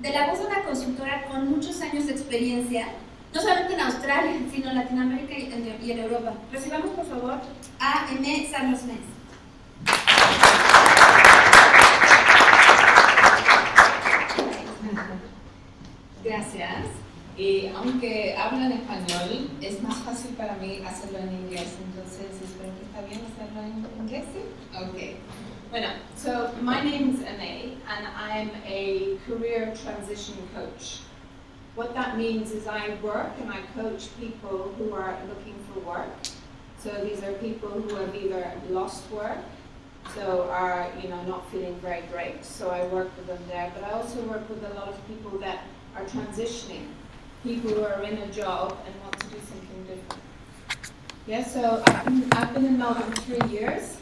de la voz de una consultora con muchos años de experiencia, no solamente en Australia, sino en Latinoamérica y en Europa. Recibamos, por favor, a Aimèe. Gracias. Y aunque hablo en español, es más fácil para mí hacerlo en inglés, entonces espero que está bien hacerlo en inglés. Okay. Bueno, so my name is Aimèe, and I'm a career transition coach. What that means is I work and I coach people who are looking for work. So these are people who have either lost work, so are not feeling very great. So I work with them there, but I also work with a lot of people that are transitioning, people who are in a job and want to do something different. Yeah, so I've been in Melbourne 3 years,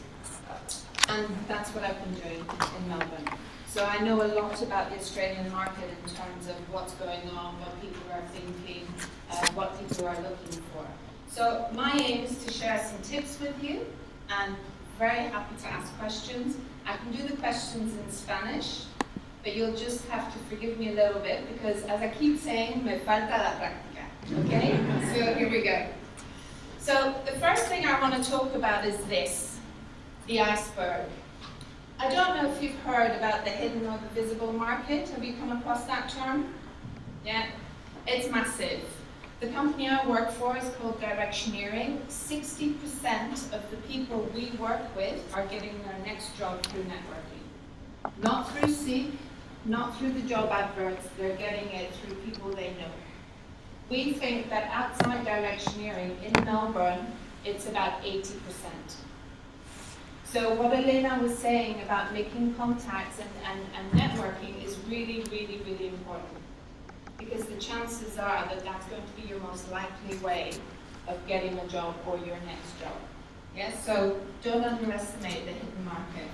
and that's what I've been doing in Melbourne. So I know a lot about the Australian market in terms of what's going on, what people are thinking, what people are looking for. So my aim is to share some tips with you, and very happy to ask questions. I can do the questions in Spanish, but you'll just have to forgive me a little bit because, as I keep saying, me falta la práctica. Okay? So here we go. So the first thing I want to talk about is this, the iceberg. I don't know if you've heard about the hidden or the visible market. Have you come across that term? Yeah? It's massive. The company I work for is called Directioneering. 60% of the people we work with are getting their next job through networking. Not through Seek, not through the job adverts, they're getting it through people they know. We think that outside Directioneering in Melbourne, it's about 80%. So what Elena was saying about making contacts and networking is really, really, really important. Because the chances are that that's going to be your most likely way of getting a job or your next job. Yes, so don't underestimate the hidden market.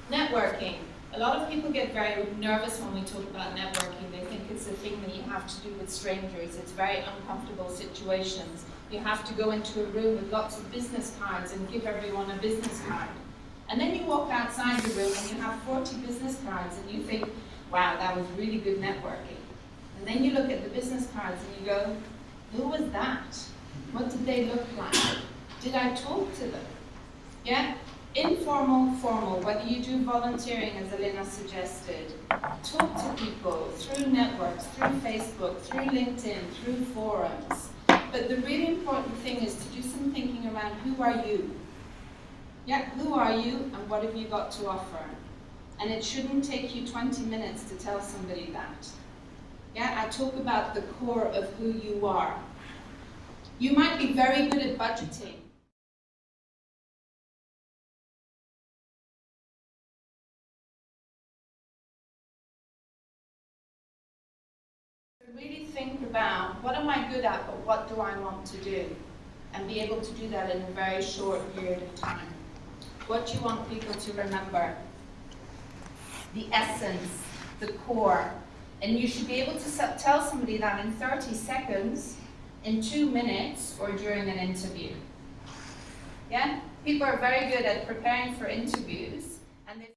Networking. A lot of people get very nervous when we talk about networking. They think it's a thing that you have to do with strangers. It's very uncomfortable situations. You have to go into a room with lots of business cards and give everyone a business card. And then you walk outside the room and you have 40 business cards and you think, wow, that was really good networking. And then you look at the business cards and you go, who was that? What did they look like? Did I talk to them? Yeah? Informal, formal, whether you do volunteering as Elena suggested, talk to people through networks, through Facebook, through LinkedIn, through forums. But the really important thing is to do some thinking around who are you? Yeah, who are you and what have you got to offer? And it shouldn't take you 20 minutes to tell somebody that. Yeah, I talk about the core of who you are. You might be very good at budgeting. Really think about what am I good at, but what do I want to do? And be able to do that in a very short period of time. What do you want people to remember? The essence, the core. And you should be able to tell somebody that in 30 seconds, in 2 minutes, or during an interview. Yeah? People are very good at preparing for interviews, and they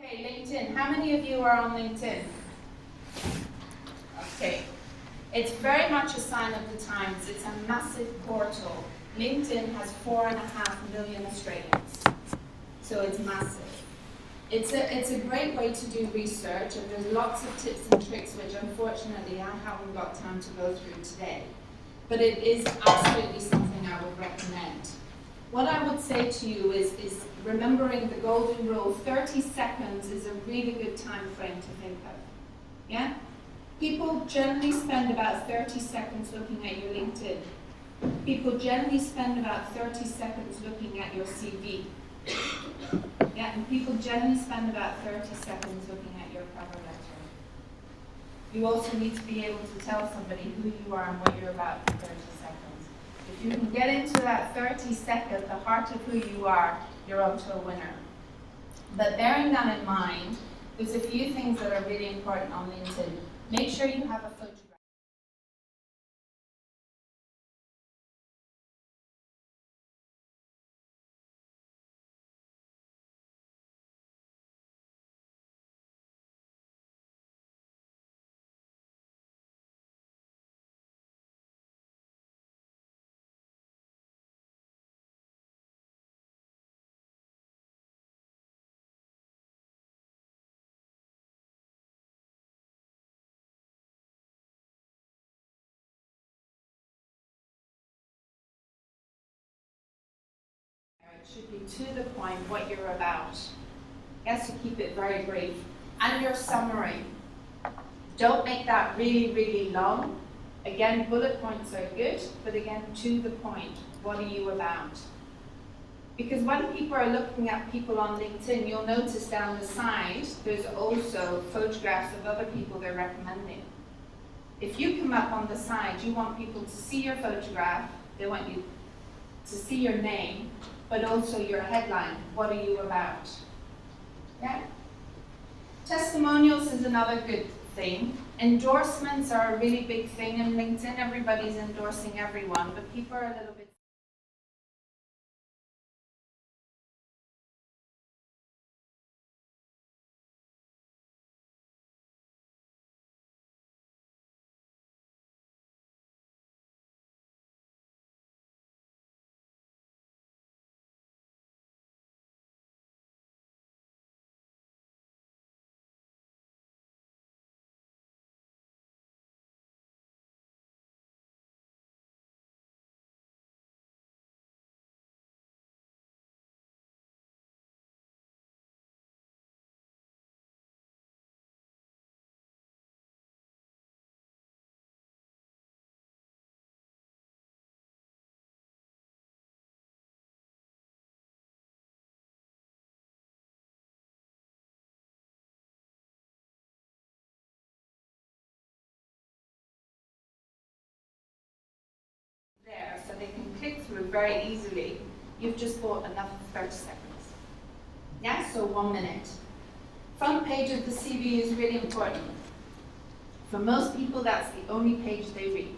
Okay, LinkedIn. How many of you are on LinkedIn? Okay. It's very much a sign of the times. It's a massive portal. LinkedIn has 4.5 million Australians. So it's massive. It's a great way to do research, and there's lots of tips and tricks which unfortunately I haven't got time to go through today. But it is absolutely something I would recommend. What I would say to you is remembering the golden rule, 30 seconds is a really good time frame to think of. Yeah? People generally spend about 30 seconds looking at your LinkedIn. People generally spend about 30 seconds looking at your CV. Yeah, and people generally spend about 30 seconds looking at your cover letter. You also need to be able to tell somebody who you are and what you're about for 30 seconds. If you can get into that 30 second, the heart of who you are, you're up to a winner. But bearing that in mind, there's a few things that are really important on LinkedIn. Make sure you have a photograph. It should be to the point what you're about. Yes, to keep it very brief. And your summary. Don't make that really, really long. Again, bullet points are good, but again, to the point. What are you about? Because when people are looking at people on LinkedIn, you'll notice down the side, there's also photographs of other people they're recommending. If you come up on the side, you want people to see your photograph, they want you to see your name, but also your headline. What are you about? Yeah? Testimonials is another good thing. Endorsements are a really big thing in LinkedIn. Everybody's endorsing everyone, but people are a little bit there, so they can click through very easily. You've just bought another 30 seconds. Yeah, so 1 minute. Front page of the CV is really important. For most people, that's the only page they read.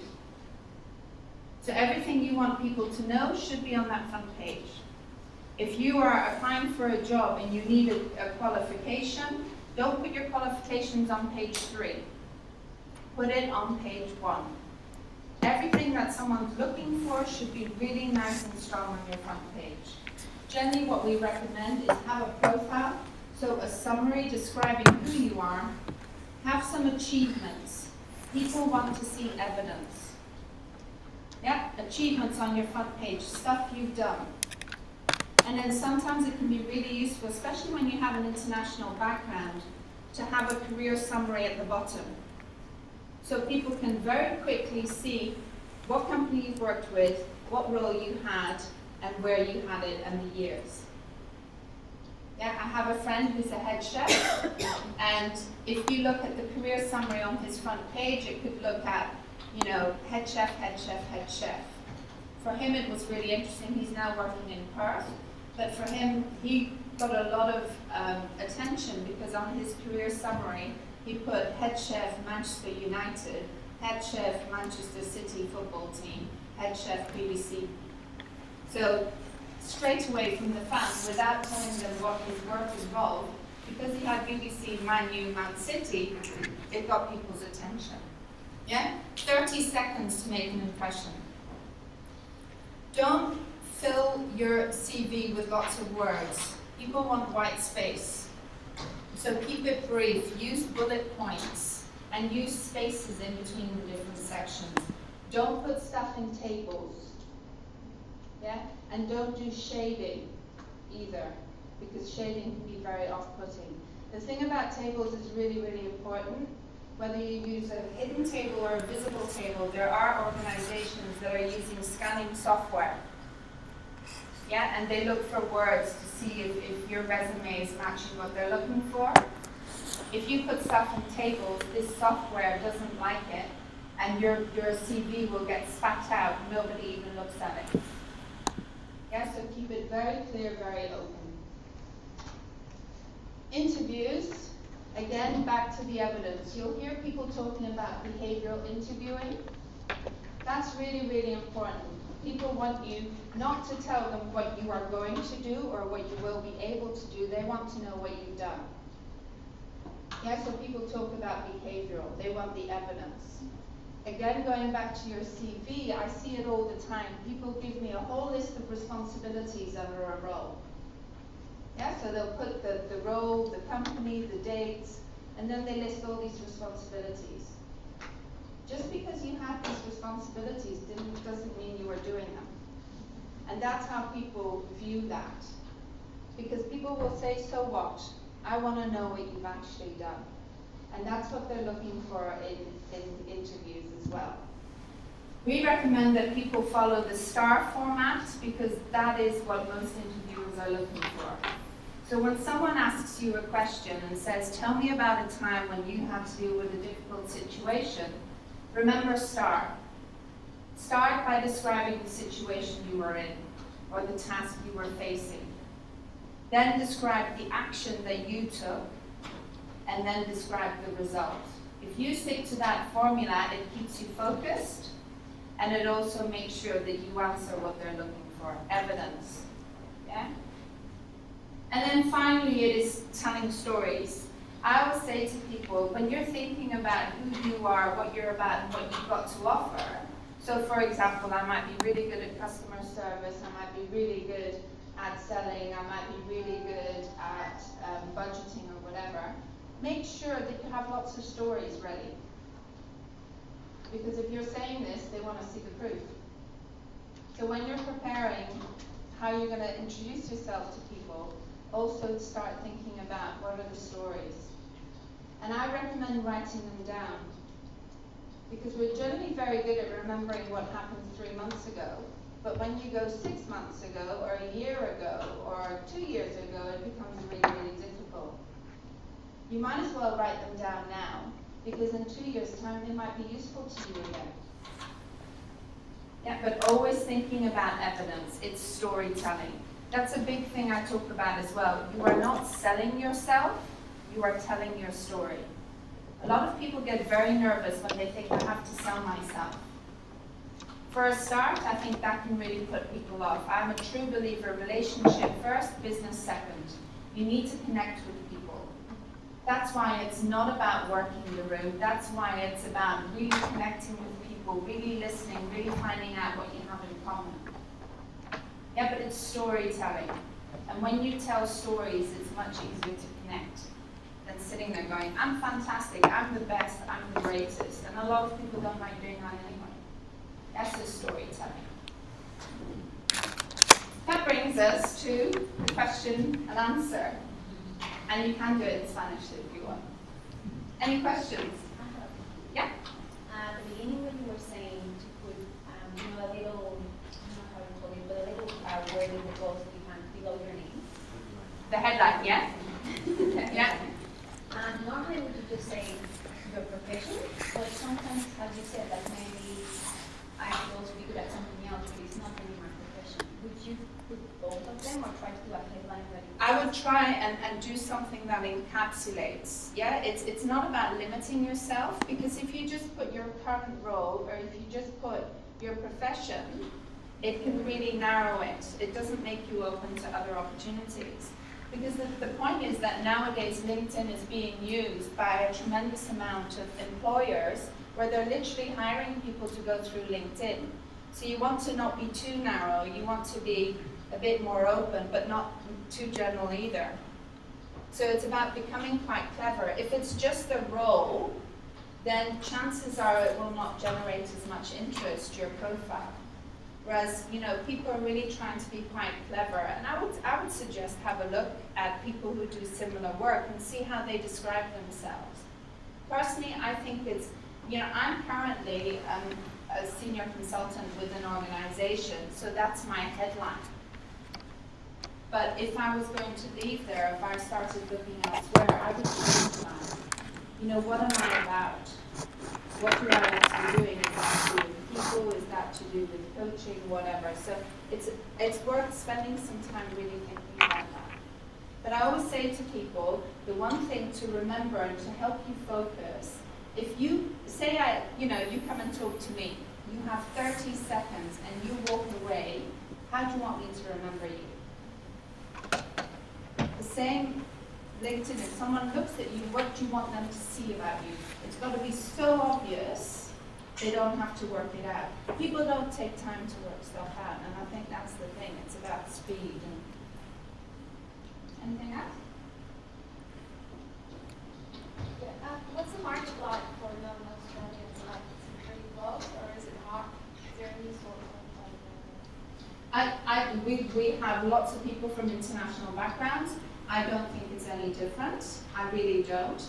So everything you want people to know should be on that front page. If you are applying for a job and you need a qualification, don't put your qualifications on page 3. Put it on page 1. Everything that someone's looking for should be really nice and strong on your front page. Generally, what we recommend is have a profile, so a summary describing who you are. Have some achievements. People want to see evidence. Yeah, achievements on your front page, stuff you've done. And then sometimes it can be really useful, especially when you have an international background, to have a career summary at the bottom. So people can very quickly see what company you've worked with, what role you had, and where you had it, and the years. Yeah, I have a friend who's a head chef, and if you look at the career summary on his front page, it could look at, you know, head chef, head chef, head chef. For him, it was really interesting. He's now working in Perth, but for him, he got a lot of attention because on his career summary, he put head chef Manchester United, head chef Manchester City football team, head chef BBC. So straight away from the fans, without telling them what his work involved, because he had BBC, Man U, Man City, it got people's attention. Yeah? 30 seconds to make an impression. Don't fill your CV with lots of words. People want white space. So keep it brief, use bullet points, and use spaces in between the different sections. Don't put stuff in tables, yeah? And don't do shading either, because shading can be very off-putting. The thing about tables is really, really important. Whether you use a hidden table or a visible table, there are organizations that are using scanning software. Yeah, and they look for words to see if your resume is matching what they're looking for. If you put stuff in tables, this software doesn't like it, and your CV will get spat out. Nobody even looks at it. Yeah, so keep it very clear, very open. Interviews. Again, back to the evidence. You'll hear people talking about behavioral interviewing. That's really, really important. People want you not to tell them what you are going to do or what you will be able to do. They want to know what you've done. Yeah, so people talk about behavioral. They want the evidence. Again, going back to your CV, I see it all the time. People give me a whole list of responsibilities under a role. Yeah, so they'll put the role, the company, the dates, and then they list all these responsibilities. Just because you have these responsibilities doesn't mean you are doing them. And that's how people view that. Because people will say, so what? I want to know what you've actually done. And that's what they're looking for in interviews as well. We recommend that people follow the STAR format because that is what most interviewers are looking for. So when someone asks you a question and says, tell me about a time when you had to deal with a difficult situation, remember STAR. Start by describing the situation you were in or the task you were facing. Then describe the action that you took, and then describe the result. If you stick to that formula, it keeps you focused, and it also makes sure that you answer what they're looking for, evidence. Yeah? And then finally, it is telling stories. I always say to people, when you're thinking about who you are, what you're about, and what you've got to offer, so for example, I might be really good at customer service, I might be really good at selling, I might be really good at budgeting or whatever, make sure that you have lots of stories ready. Because if you're saying this, they want to see the proof. So when you're preparing how you're going to introduce yourself to people, also start thinking about what are the stories. And I recommend writing them down. Because we're generally very good at remembering what happened 3 months ago. But when you go 6 months ago, or a year ago, or 2 years ago, it becomes really, really difficult. You might as well write them down now, because in 2 years' time, they might be useful to you again. Yeah, but always thinking about evidence. It's storytelling. That's a big thing I talk about as well. You are not selling yourself, you are telling your story. A lot of people get very nervous when they think, I have to sell myself. For a start, I think that can really put people off. I'm a true believer, relationship first, business second. You need to connect with people. That's why it's not about working the room. That's why it's about really connecting with people, really listening, really finding out what you have in common. Yeah, but it's storytelling. And when you tell stories, it's much easier to connect than sitting there going, I'm fantastic, I'm the best, I'm the greatest. And a lot of people don't like doing that anyway. That's the storytelling. That brings us to the question and answer. And you can do it in Spanish if you want. Any questions? Yeah? At the beginning when you were saying to put a little, I don't know how to call it, but a little wording that goes below your name. The headline, yeah? Yeah. Normally we could just say your profession, but sometimes, as you said, like maybe I could also be good at something else, but it's not really my profession. Would you put both of them or try to do a headline that I would try and do something that encapsulates. Yeah, it's not about limiting yourself, because if you just put your current role or if you just put your profession, it can really narrow it. It doesn't make you open to other opportunities. Because the point is that nowadays LinkedIn is being used by a tremendous amount of employers where they're literally hiring people to go through LinkedIn. So you want to not be too narrow, you want to be a bit more open, but not too general either. So it's about becoming quite clever. If it's just a role, then chances are it will not generate as much interest, your profile. Whereas, people are really trying to be quite clever. And I would suggest have a look at people who do similar work and see how they describe themselves. Personally, I think it's, I'm currently a senior consultant with an organization, so that's my headline. But if I was going to leave there, if I started looking elsewhere, I would change that. What am I about? What do I want to be doing? Is that to do with people? Is that to do with coaching? Whatever. So it's worth spending some time really thinking about that. But I always say to people, the one thing to remember and to help you focus, if you say you come and talk to me, you have 30 seconds and you walk away, how do you want me to remember you? The same LinkedIn, if someone looks at you, what do you want them to see about you? It's got to be so obvious, they don't have to work it out. People don't take time to work stuff out, and I think that's the thing. It's about speed. Anything else? Yeah. What's the market like for non-Australians? Like, is it pretty close, or is it hard? Is there any sort of We have lots of people from international backgrounds. I don't think it's any different. I really don't.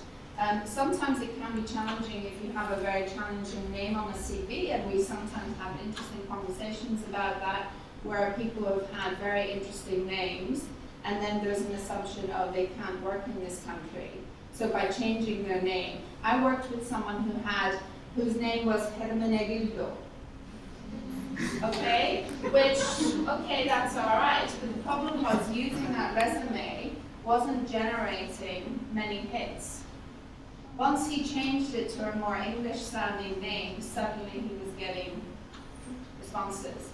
Sometimes it can be challenging if you have a very challenging name on a CV, and we sometimes have interesting conversations about that, where people have had very interesting names, and then there's an assumption of they can't work in this country. So by changing their name, I worked with someone whose name was Hermenegildo. Okay, okay, that's all right. But the problem was using that resume wasn't generating many hits. Once he changed it to a more English-sounding name, suddenly he was getting responses.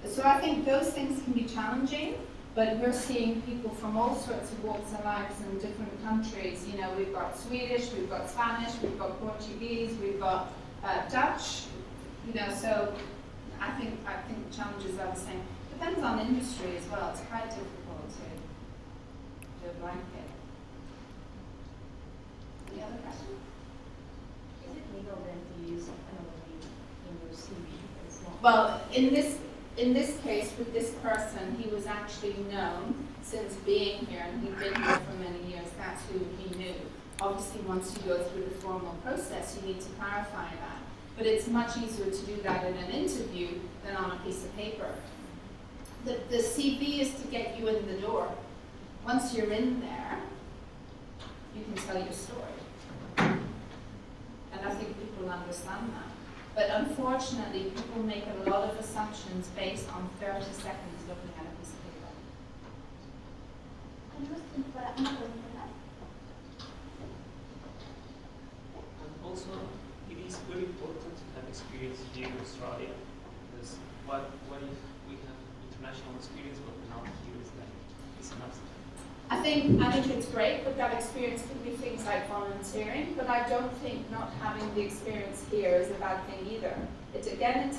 So I think those things can be challenging, but we're seeing people from all sorts of walks of life in different countries. You know, we've got Swedish, we've got Spanish, we've got Portuguese, we've got Dutch. You know, so I think the challenges are the same. Depends on industry as well. It's quite difficult to blanket. Any other question? Is it legal then to use anonymity in your CV? It's not. Well, in this case, with this person, he was actually known since being here, and he'd been here for many years. That's who he knew. Obviously, once you go through the formal process, you need to clarify that. But it's much easier to do that in an interview than on a piece of paper. The CV is to get you in the door. Once you're in there, you can tell your story. And I think people understand that. But unfortunately, people make a lot of assumptions based on 30 seconds looking at a piece of paper. And also, it is very important to have experience here in Australia, because what if we have international experience but not here is like, it's enough. I think it's great, but that experience can be things like volunteering, but I don't think not having the experience here is a bad thing either. It depends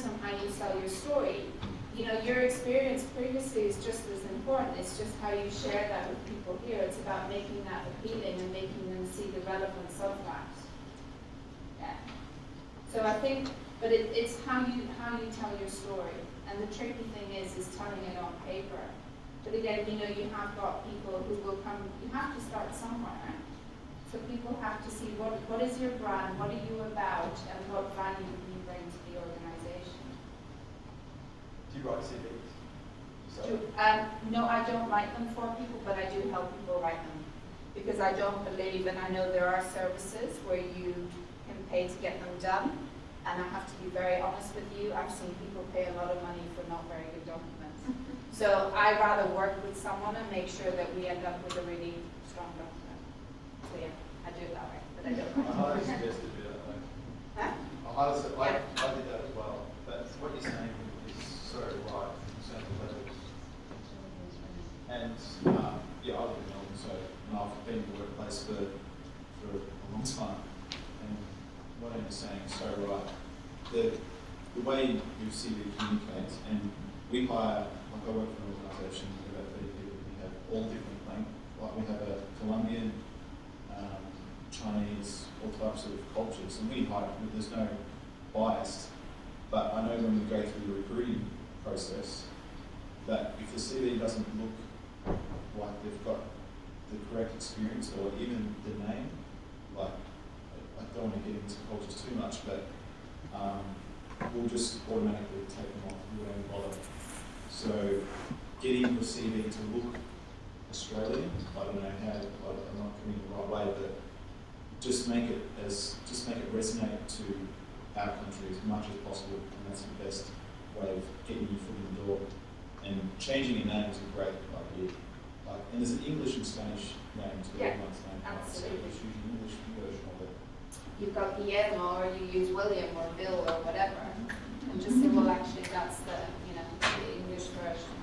on how you sell your story. You know, your experience previously is just as important. It's just how you share that with people here. It's about making that appealing and making them see the relevance of that. Yeah. So I think, but it's how you tell your story. And the tricky thing is telling it on paper. But again, you know, you have got people who will come, you have to start somewhere. So people have to see what is your brand, what are you about, and what value do you bring to the organization. Do you write CVs? No, I don't write them for people, but I do help people write them. Because I don't believe, and I know there are services where you can pay to get them done, and I have to be very honest with you, I've seen people pay a lot of money for not very good documents. So I rather work with someone and make sure that we end up with a really strong document. So yeah, I do it that way, but I don't I highly write. suggest to do that way. Huh? I did that as well. But what you're saying is so right in terms of levels. And yeah, I live in Melbourne, so I've been in the workplace for a long time. And what I'm saying is so right. The way your CV communicates, and we hire, like I work for an organisation with about 30 people, we have all different languages. Like we have a Colombian, Chinese, all types of cultures, and we hire, there's no bias. But I know when we go through the recruiting process, that if the CV doesn't look like they've got the correct experience or even the name, like, I don't want to get into cultures too much, but we'll just automatically take them off, we won't bother. So getting your CV to look Australian, I don't know how, I'm not coming the right way, but just make it resonate to our country as much as possible, and that's the best way of getting your foot in the door. And changing your name is a great idea. And there's an English and Spanish name to Yeah, everyone's name. Right? So absolutely. just use the English version of it. You've got Guillermo, or you use William or Bill or whatever, and just say, well, actually, that's the English version.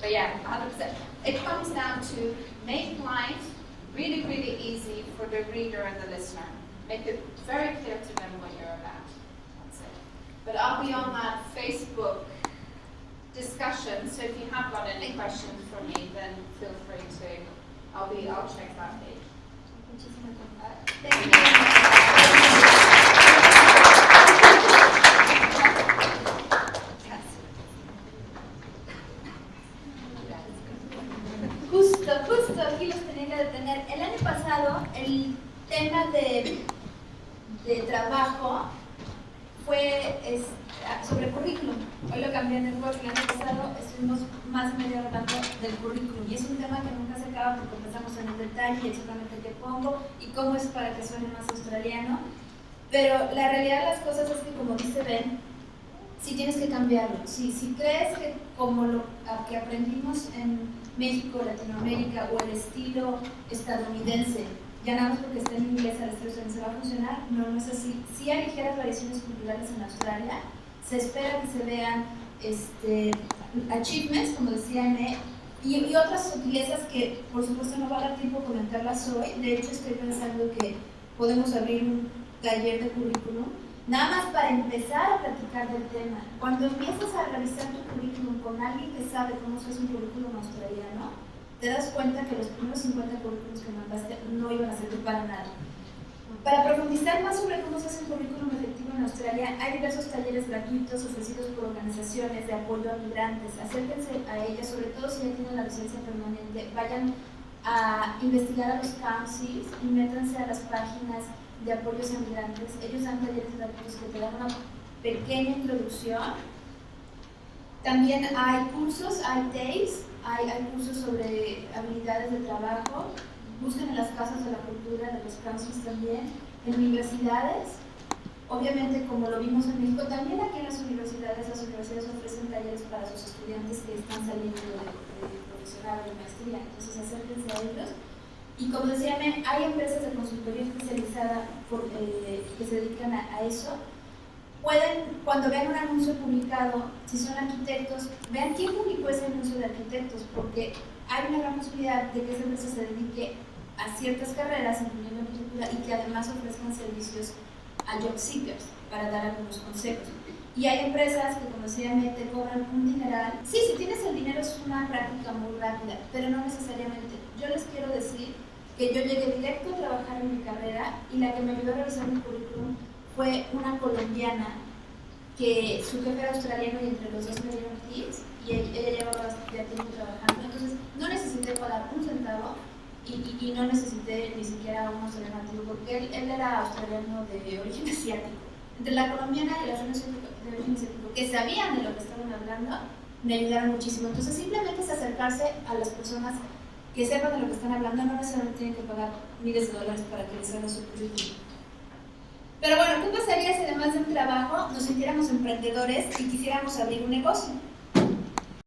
But yeah, 100%. It comes down to make life really, really easy for the reader and the listener. Make it very clear to them what you're about. That's it. But I'll be on that Facebook discussion, so if you have got any questions for me, then feel free to. I'll check that page. Thank you. Justo aquí los tenía que detener. El año pasado el tema de trabajo fue sobre currículum. Hoy lo cambié en el Word. El año pasado estuvimos más de media hora hablando del currículum y es un tema que nunca se acaba porque empezamos en el detalle, exactamente qué pongo y cómo es para que suene más australiano. Pero la realidad de las cosas es que, como dice Ben, sí tienes que cambiarlo. Si crees que como lo que aprendimos en México, Latinoamérica o el estilo estadounidense, ya nada más porque está en inglés al estilo estadounidense va a funcionar, no es así. Sí hay ligeras variaciones culturales en Australia, se espera que se vean achievements, como decía Aimèe, y otras sutilezas que por supuesto no va a dar tiempo a comentarlas hoy. De hecho estoy pensando que podemos abrir un taller de currículum, nada más para empezar a platicar del tema. Cuando empiezas a revisar tu currículum con alguien que sabe cómo se hace un currículum australiano, te das cuenta que los primeros 50 currículums que mandaste no iban a servir para nada. Para profundizar más sobre cómo se hace un currículum efectivo en Australia, hay diversos talleres gratuitos ofrecidos por organizaciones de apoyo a migrantes. Acérquense a ellas, sobre todo si ya tienen la residencia permanente, vayan a investigar a los councils y métanse a las páginas de apoyos a migrantes. Ellos dan talleres gratuitos que te dan una pequeña introducción. También hay cursos, hay TAFEs, hay cursos sobre habilidades de trabajo. Busquen en las casas de la cultura, de los councils también, en universidades. Obviamente, como lo vimos en México, también aquí en las universidades ofrecen talleres para sus estudiantes que están saliendo de profesorado, de maestría, entonces acérquense a ellos. Y como decía, hay empresas de consultoría especializada que se dedican a eso. Pueden, cuando vean un anuncio publicado, si son arquitectos, vean quién publicó ese anuncio de arquitectos, porque hay una gran posibilidad de que esa empresa se dedique a ciertas carreras, incluyendo arquitectura, y que además ofrezcan servicios a job seekers para dar algunos consejos. Y hay empresas que, como decía, te cobran un dineral. Sí, si tienes el dinero es una práctica muy rápida, pero no necesariamente. Yo les quiero decir que yo llegué directo a trabajar en mi carrera y la que me ayudó a revisar mi currículum fue una colombiana que su jefe era australiano y entre los dos me dieron tips y ella llevaba bastante tiempo trabajando. Entonces no necesité pagar un centavo y no necesité ni siquiera un australiano nativo porque él era australiano de origen asiático. Entre la colombiana y la de origen asiático que sabían de lo que estaban hablando me ayudaron muchísimo. Entonces simplemente es acercarse a las personas que sepan de lo que están hablando, no necesariamente tienen que pagar miles de dólares para que les hagan su currículum. Pero bueno, ¿qué pasaría si además de un trabajo nos sintiéramos emprendedores y quisiéramos abrir un negocio?